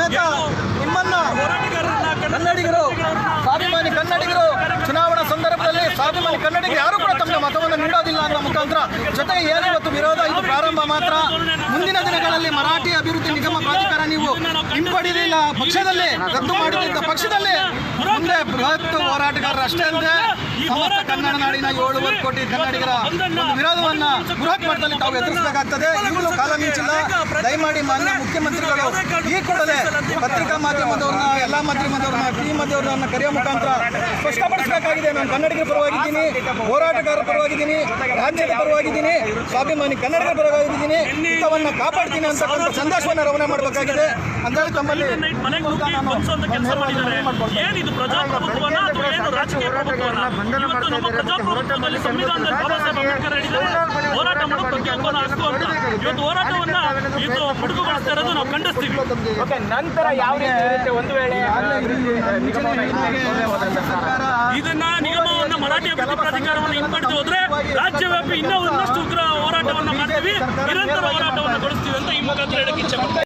ಮೂಲಕ ನಿಮ್ಮನ್ನ ಕನ್ನಡಿಗರು, ಸ್ವಾಭಿಮಾನಿ ಕನ್ನಡಿಗರು ಚುನಾವಣಾ ಸಂದರ್ಭದಲ್ಲಿ ಸ್ವಾಭಿಮಾನಿ ಕನ್ನಡಿಗರು ಯಾರು ಕೂಡ ತಮ್ಮ ಮತವನ್ನು ನೀಡೋದಿಲ್ಲ ಅನ್ನೋ ಮುಖಾಂತರ ಜೊತೆಗೆ ಏನು ಇವತ್ತು ವಿರೋಧ ಇದು ಪ್ರಾರಂಭ ಮಾತ್ರ. ಮುಂದಿನ ದಿನಗಳಲ್ಲಿ ಮರಾಠಿ ಅಭಿವೃದ್ಧಿ ನಿಗಮ ಪ್ರಾಧಿಕಾರ ನೀವು ಹಿಂಪಡೆದಿಲ್ಲ ಪಕ್ಷದಲ್ಲಿ ರದ್ದು ಮಾಡಿದಂಥ ಪಕ್ಷದಲ್ಲಿ ಮುಂದೆ ಬೃಹತ್ ಹೋರಾಟಗಾರರು ಅಷ್ಟೇ ಅಲ್ಲದೆ ಸಮಸ್ತ ಕನ್ನಡ ನಾಡಿನ 7 ಕೋಟಿ ಕನ್ನಡಿಗರ ಒಂದು ವಿರೋಧವನ್ನ ಬೃಹತ್ ಮಟ್ಟದಲ್ಲಿ ತಾವು ಎದುರಿಸಬೇಕಾಗ್ತದೆ. ಈಗಲೂ ಕಾಲ ಮಿಂಚಿಲ್ಲ. ದಯಮಾಡಿ ಮಾನ್ಯ ಮುಖ್ಯಮಂತ್ರಿಗಳು ಈ ಕೂಡಲೇ ಪತ್ರಿಕಾ ಮಾಧ್ಯಮದವ್ರನ್ನ, ಎಲ್ಲ ಮಾಧ್ಯಮದವ್ರನ್ನ, ಟಿವಿ ಮಾಧ್ಯಮದವ್ರನ್ನ ಕರೆಯೋ ಮುಖಾಂತರ ಸ್ಪಷ್ಟಪಡಿಸಬೇಕಾಗಿದೆ. ನಾನು ಕನ್ನಡಿಗರ ಪರವಾಗಿದ್ದೀನಿ, ಹೋರಾಟಗಾರರ ಪರವಾಗಿದ್ದೀನಿ, ರಾಜ್ಯದ ಪರವಾಗಿದ್ದೀನಿ, ಸ್ವಾಭಿಮಾನಿ ಕನ್ನಡಿಗರ ಪರವಾಗಿದ್ದೀನಿ, ಹಿತವನ್ನು ಕಾಪಾಡ್ತೀನಿ ಅಂತಕ್ಕಂಥ ಸಂದೇಶವನ್ನು ರವಾನೆ ಮಾಡಬೇಕಾಗಿದೆ ಅಂತ ಹೇಳಿ ತಮ್ಮಲ್ಲಿ ಏನಿದು ಪ್ರಜಾಪ್ರಭುತ್ವನ ಅಥವಾ ಏನು ರಾಜಕೀಯ ಪ್ರಭುತ್ವನ? ಇವತ್ತು ನಮ್ಮ ಪ್ರಜಾಪ್ರಭುತ್ವದಲ್ಲಿ ಸಂವಿಧಾನದಲ್ಲಿ ಬಾಬಾ ಸಾಹೇಬ್ ಅಂಬೇಡ್ಕರ್ ಹೇಳಿದ್ದಾರೆ ಹೋರಾಟ ಮಾಡೋ ಪ್ರತಿಯೊಬ್ಬನ ಹಕ್ಕು ಅಂತ. ಇವತ್ತು ಹೋರಾಟವನ್ನ ಇದು ಬಿಡುಗುಗೊಳಿಸ್ತಾ ಇರೋದು ನಾವು ಖಂಡಿಸ್ತೀವಿ. ನಂತರ ಯಾವ ರೀತಿ ಒಂದು ವೇಳೆ ಇದನ್ನ ನಿಗಮವನ್ನ ಮರಾಠಿ ಅಭಿವೃದ್ಧಿ ಪ್ರಾಧಿಕಾರವನ್ನು ಹಿಂಪಡೆದು ಹೋದ್ರೆ ರಾಜ್ಯವ್ಯಾಪಿ ಇನ್ನೂ ಒಂದಷ್ಟು ಉಗ್ರ ಹೋರಾಟವನ್ನ ಮಾಡ್ತೀವಿ, ನಿರಂತರ ಹೋರಾಟವನ್ನು ಗೊಳಿಸ್ತೀವಿ ಅಂತ ಈ ಮುಖಾಂತರ ಹೇಳಕ್ಕೆ ಇಚ್ಛೆ ಪಡ್ತೀವಿ.